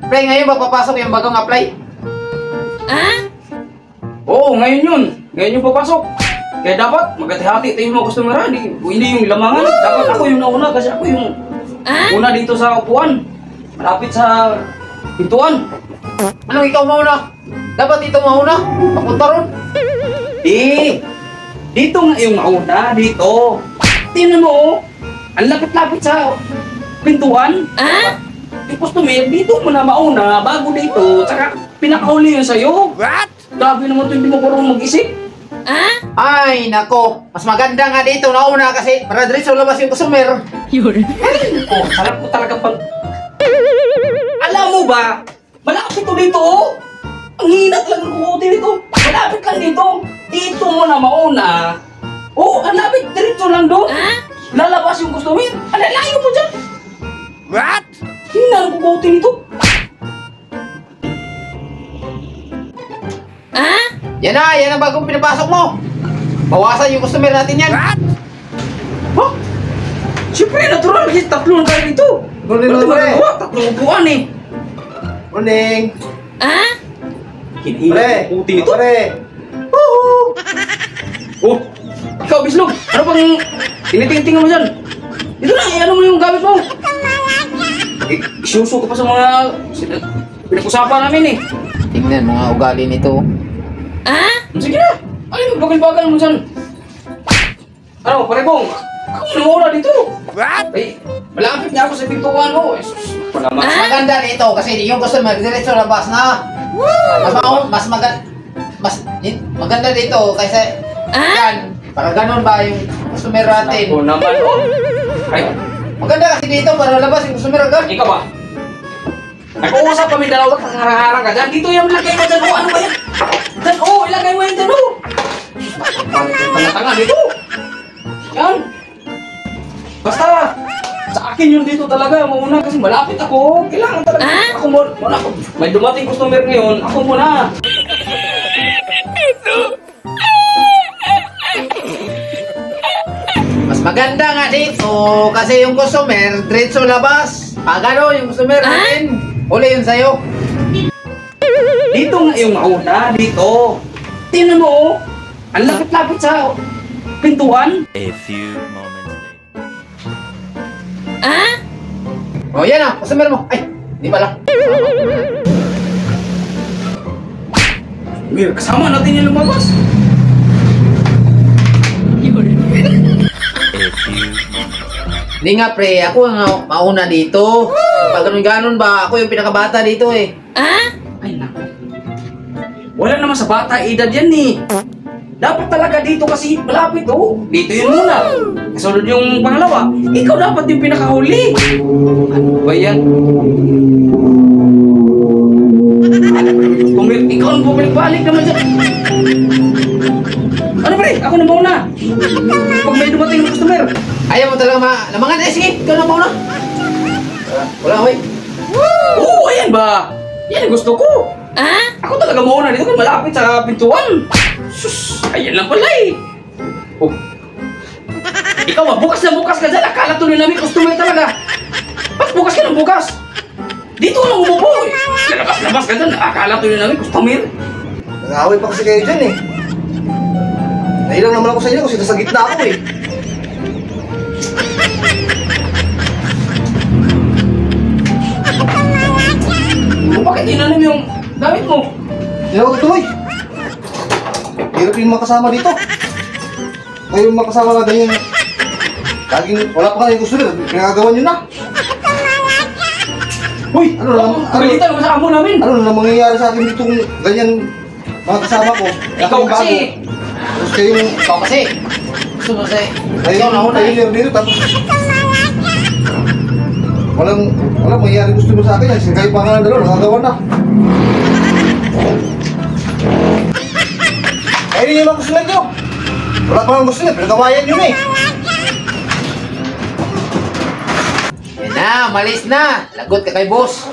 Pre, ngayon ba papasok yung bagong apply? Oo, ngayon yun. Ngayon yung papasok. Kaya dapat magati-hati tayo mga customer. Hindi yung lamangan. Dapat ako yung nauna kasi ako yung una dito sa upuan. Malapit sa pintuan. Anong ikaw mauna? Dapat dito mauna. Papunta ron. Dito nga yung nauna. Dito. Tingnan mo, oh. Ang lapit-lapit sa pintuan. Yung customer, dito mo na mauna bago dito. Tsaka pinakauli yun sa'yo. What? Grabe naman ito, hindi mo parang mag-isip. Ay, nako. Mas maganda nga dito nauna kasi para diretso labas yung customer. Oh, sarap ko talaga pag... Alam mo ba, malapit to dito, oh. Ang hina talaga ng kukuti dito. Malapit lang dito. Dito mo na mauna. Oh, ang lapit, diretso lang doon. Lalabas yung customer. Ang layo mo dyan. What? Hina ng kukuti nito. Yan ang bagong pinapasok mo. Bawasan yung customer natin yan. What? Huh? Siyempre, natural. Kasi tatlo na tayo dito. Morning, Ba't pre. magagawa? Tatlong upuan eh. Morning. Hinihina Pre. ng kukuti nito. Pre. Oh, ikaw, Bislog. Ano bang tinitingting mo dyan? Dito na, ano mo yung gamit mo? Isuso ko pa sa mga pinag-usapan namin eh. Tingnan mga ugali nito. Sige na. Ay, bagal-bagal mo dyan. Ano, parebong? Ako na muna dito. What? Ay, malapit niya ako sa pintuan mo. Eh, sus, wala naman. Mas maganda dito kasi yung customer diretso labas na. Mas maganda dito kaysa yan. Para ganun ba yung customer natin? Ako naman, oh. Ay, Maganda kasi dito para labas yung customer agad. ikaw ba? Nag-uusap kami dalawa, harang-harang ka dyan. Dito yung lagay mo dyan, oh. Ano ba yan? Dyan, oh. Ilagay mo yan dyan, oh. Tanga-tanga dito. Yan. Basta, sa akin yun dito talaga. Mauna kasi malapit ako. Kailangan talaga. Ako muna. May dumating customer ngayon. Ako muna. Mas maganda nga dito kasi yung customer diretso labas. Pag ano yung customer natin, uli yun sa'yo. Dito nga yung mauna. Dito. Tingnan mo, oh. Ang lapit-lapit sa pintuan. A few moments later. O yan ah, customer mo. Ay, di pala. Mir, kasama natin yung lumabas. A few moments later. Hindi nga pre, ako ang mauna dito. Pag ganun ba, ako yung pinakabata dito eh. Ay, naku. Wala naman sa bata edad yan eh. Dapat talaga dito kasi malapit, oh. Dito yun muna. Kasunod yung pangalawa. Ikaw dapat yung pinakahuli. Ano ba yan? Ikaw ang bumalik-balik naman dyan. Ano pre? Ako na mauna. Pag may dumating ng customer. Ayaw mo talaga lamangan. Eh sige, ikaw na mauna. Wala, hoy. Oo, ayan ba? Yan ang gusto ko. Ako talaga mauna dito kung malapit sa pintuan. Sus, ayan lang pala eh. Oh. Ikaw bukas na bukas ka dyan. Akala tuloy namin customer talaga. Ba't bukas ka ng bukas? Dito lang umupo eh. Labas-labas ka dyan. Akala tuloy namin customer. Nag-away pa kasi kayo dyan eh. Nailang naman ako sa inyo kasi nasa gitna ako eh. Bakit inanim yung gamit mo? Hindi ako tutuloy. Hirap yung makasama dito. Kayo yung makasama na ganyan. Laging wala pa kayo gusto nila. Pinagagawa nyo na. Uy! Ano naman? Pagalitan mo sa amo namin. Ano na mangyayari sa akin ditong ganyan mga kasama ko? Ikaw Yung kasi. bago. Tapos kayo yung... Ikaw kasi. Gusto mo kasi. Kayo Ikaw na yung una eh. pioneer dito tapos... Walang mangyayari gusto mo sa akin yan. Kayo pa nga ng dalawa, nakagawa na. Ayun yung mga gusto nyo. Wala pa nga gusto nyo, pinagawayan yun eh. Yan na, malis na. Lagot ka kay boss.